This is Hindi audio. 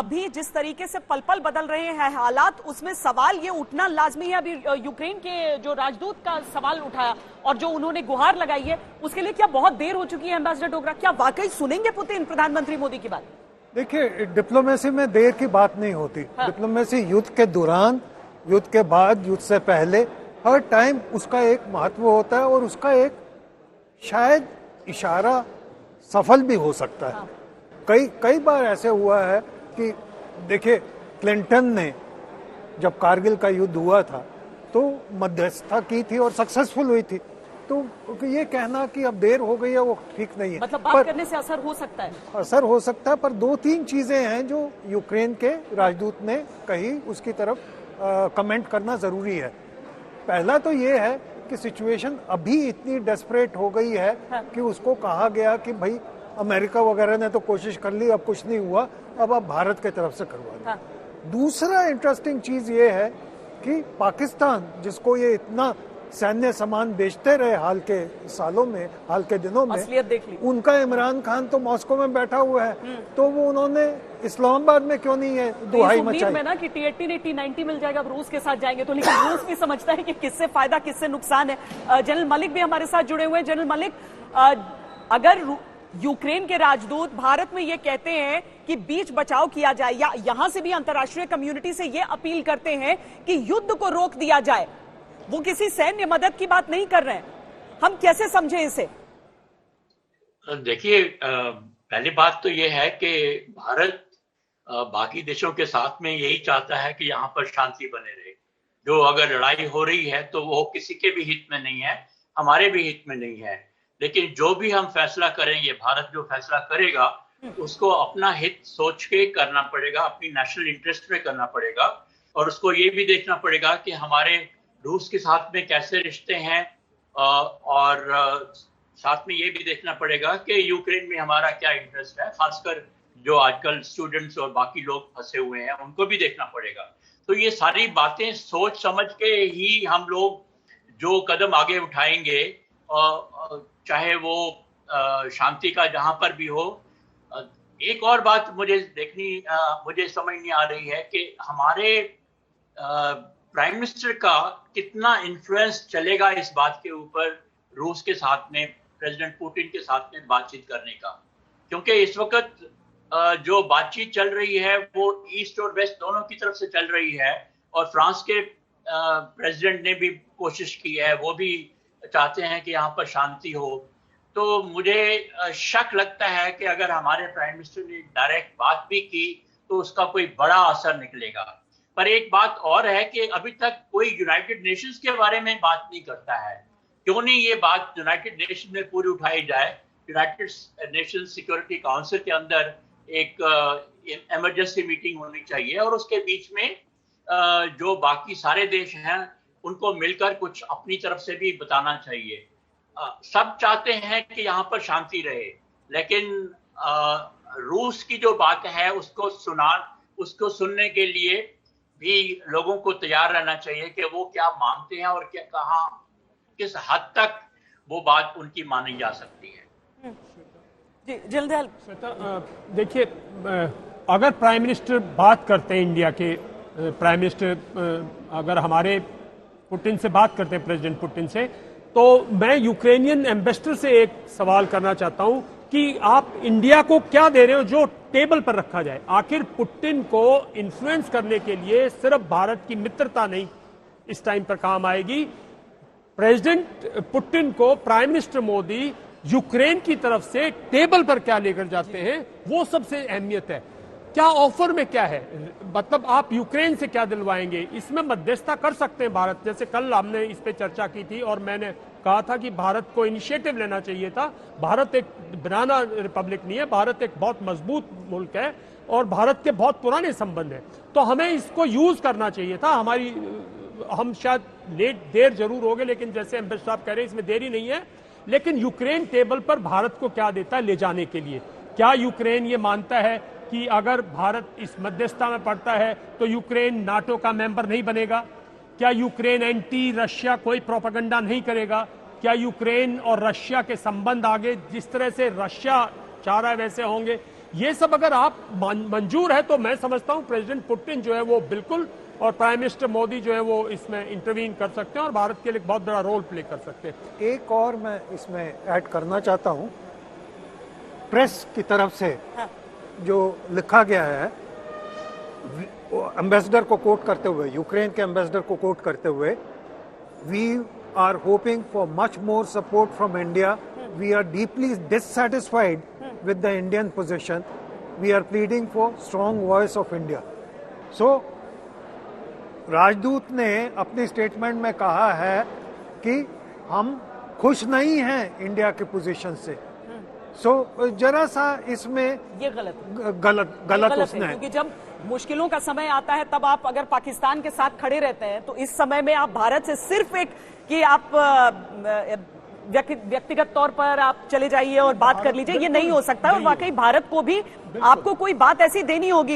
अभी जिस तरीके से पल पल बदल रहे हैं हालात, उसमें सवाल ये उठना लाजमी है। अभी यूक्रेन के जो राजदूत का सवाल उठाया और जो उन्होंने गुहार लगाई है, उसके लिए क्या बहुत देर हो चुकी है एम्बेसडर डोगरा? क्या वाकई सुनेंगे पुतिन प्रधानमंत्री मोदी की बात? देखिए, डिप्लोमेसी में देर की बात नहीं होती। डिप्लोमेसी युद्ध के दौरान, युद्ध के बाद, युद्ध से पहले, हर टाइम उसका एक महत्व होता है और उसका एक शायद इशारा सफल भी हो सकता है। कई बार ऐसे हुआ है कि देखिए, क्लिंटन ने जब कारगिल का युद्ध हुआ था तो मध्यस्थता की थी और सक्सेसफुल हुई थी। तो ये कहना कि अब देर हो गई है वो ठीक नहीं है। मतलब बात करने से असर हो सकता है? असर हो सकता है, पर 2-3 चीजें हैं जो यूक्रेन के राजदूत ने कही, उसकी तरफ कमेंट करना जरूरी है। पहला तो ये है कि सिचुएशन अभी इतनी डेस्परेट हो गई है कि उसको कहा गया कि भाई अमेरिका वगैरह ने तो कोशिश कर ली, अब कुछ नहीं हुआ, अब आप भारत की तरफ से करवा दें। दूसरा इंटरेस्टिंग चीज ये है कि पाकिस्तान, जिसको ये इतना सैन्य सामान बेचते रहे हाल के सालों में, हाल के दिनों में, देख ली। उनका इमरान खान तो मॉस्को में बैठा हुआ है, तो वो उन्होंने इस्लामाबाद में क्यों नहीं है दुहाई मचाई? में ना कि T-18, T-90 मिल जाएगा, अब रूस के साथ जाएंगे तो, लेकिन रूस भी समझता है कि किससे फायदा किससे नुकसान है। जनरल मलिक भी हमारे साथ जुड़े हुए हैं। जनरल मलिक, अगर यूक्रेन के राजदूत भारत में ये कहते हैं कि बीच बचाव किया जाए, या यहां से भी अंतर्राष्ट्रीय कम्युनिटी से ये अपील करते हैं कि युद्ध को रोक दिया जाए, वो किसी सैन्य मदद की बात नहीं कर रहे हैं, हम कैसे समझें इसे? देखिए, पहली बात तो ये है कि भारत बाकी देशों के साथ में यही चाहता है कि यहाँ पर शांति बने रहे। जो अगर लड़ाई हो रही है तो वो किसी के भी हित में नहीं है, हमारे भी हित में नहीं है। लेकिन जो भी हम फैसला करेंगे, भारत जो फैसला करेगा उसको अपना हित सोच के करना पड़ेगा, अपनी नेशनल इंटरेस्ट में करना पड़ेगा। और उसको ये भी देखना पड़ेगा कि हमारे रूस के साथ में कैसे रिश्ते हैं, और साथ में ये भी देखना पड़ेगा कि यूक्रेन में हमारा क्या इंटरेस्ट है, खासकर जो आजकल स्टूडेंट्स और बाकी लोग फंसे हुए हैं उनको भी देखना पड़ेगा। तो ये सारी बातें सोच समझ के ही हम लोग जो कदम आगे उठाएंगे, चाहे वो शांति का जहां पर भी हो। एक और बात मुझे समझ नहीं आ रही है कि हमारे प्राइम मिनिस्टर का कितना इन्फ्लुएंस चलेगा इस बात के ऊपर रूस के साथ में, प्रेसिडेंट पुतिन के साथ में बातचीत करने का। क्योंकि इस वक्त जो बातचीत चल रही है वो ईस्ट और वेस्ट दोनों की तरफ से चल रही है, और फ्रांस के प्रेसिडेंट ने भी कोशिश की है, वो भी चाहते हैं कि यहाँ पर शांति हो। तो मुझे शक लगता है कि अगर हमारे प्राइम मिनिस्टर ने डायरेक्ट बात भी की तो उसका कोई बड़ा असर निकलेगा। पर एक बात और है कि अभी तक कोई यूनाइटेड नेशंस के बारे में बात नहीं करता है। क्यों नहीं ये बात यूनाइटेड नेशन में पूरी उठाई जाए? यूनाइटेड नेशन सिक्योरिटी काउंसिल के अंदर एक इमरजेंसी मीटिंग होनी चाहिए, और उसके बीच में जो बाकी सारे देश हैं उनको मिलकर कुछ अपनी तरफ से भी बताना चाहिए। सब चाहते हैं कि यहाँ पर शांति रहे, लेकिन रूस की जो बात है उसको सुनने के लिए भी लोगों को तैयार रहना चाहिए कि वो क्या मांगते हैं और किस हद तक वो बात उनकी मानी जा सकती है। जी जल्द देखिए, अगर प्राइम मिनिस्टर बात करते हैं, इंडिया के प्राइम मिनिस्टर अगर हमारे पुतिन से बात करते हैं, प्रेसिडेंट पुतिन से, तो मैं यूक्रेनियन एम्बेसडर से एक सवाल करना चाहता हूं कि आप इंडिया को क्या दे रहे हो जो टेबल पर रखा जाए? आखिर पुतिन को इन्फ्लुएंस करने के लिए सिर्फ भारत की मित्रता नहीं इस टाइम पर काम आएगी। प्रेसिडेंट पुतिन को प्राइम मिनिस्टर मोदी यूक्रेन की तरफ से टेबल पर क्या लेकर जाते हैं वो सबसे अहमियत है। क्या ऑफर में क्या है, मतलब आप यूक्रेन से क्या दिलवाएंगे? इसमें मध्यस्थता कर सकते हैं भारत, जैसे कल हमने इस पे चर्चा की थी और मैंने कहा था कि भारत को इनिशिएटिव लेना चाहिए था। भारत एक बनाना रिपब्लिक नहीं है, भारत एक बहुत मजबूत मुल्क है और भारत के बहुत पुराने संबंध है, तो हमें इसको यूज करना चाहिए था। हम शायद देर जरूर हो गए, लेकिन जैसे एम्बेसडर साहब कह रहे हैं इसमें देरी नहीं है। लेकिन यूक्रेन टेबल पर भारत को क्या देता है ले जाने के लिए? क्या यूक्रेन ये मानता है कि अगर भारत इस मध्यस्थता में पड़ता है तो यूक्रेन नाटो का मेंबर नहीं बनेगा? क्या यूक्रेन एंटी रशिया कोई प्रोपेगेंडा नहीं करेगा? क्या यूक्रेन और रशिया के संबंध आगे जिस तरह से रशिया चाह रहा है वैसे होंगे? ये सब अगर आप मंजूर है तो मैं समझता हूं प्रेसिडेंट पुतिन जो है वो बिल्कुल, और प्राइम मिनिस्टर मोदी जो है वो इसमें इंटरवीन कर सकते हैं और भारत के लिए बहुत बड़ा रोल प्ले कर सकते हैं। एक और मैं इसमें ऐड करना चाहता हूं, प्रेस की तरफ से जो लिखा गया है, एम्बेसडर को कोट करते हुए, यूक्रेन के एम्बेसडर को कोट करते हुए, we are hoping for much more support from India, we are deeply dissatisfied with the Indian position, we are pleading for strong voice of India. So राजदूत ने अपने स्टेटमेंट में कहा है कि हम खुश नहीं हैं इंडिया के पोजीशन से। सो जरा सा इसमें ये गलत उसने, क्योंकि जब मुश्किलों का समय आता है तब आप अगर पाकिस्तान के साथ खड़े रहते हैं तो इस समय में आप भारत से सिर्फ एक कि आप व्यक्तिगत तौर पर आप चले जाइए और बात कर लीजिए, ये नहीं हो सकता। और वाकई भारत को भी आपको कोई बात ऐसी देनी होगी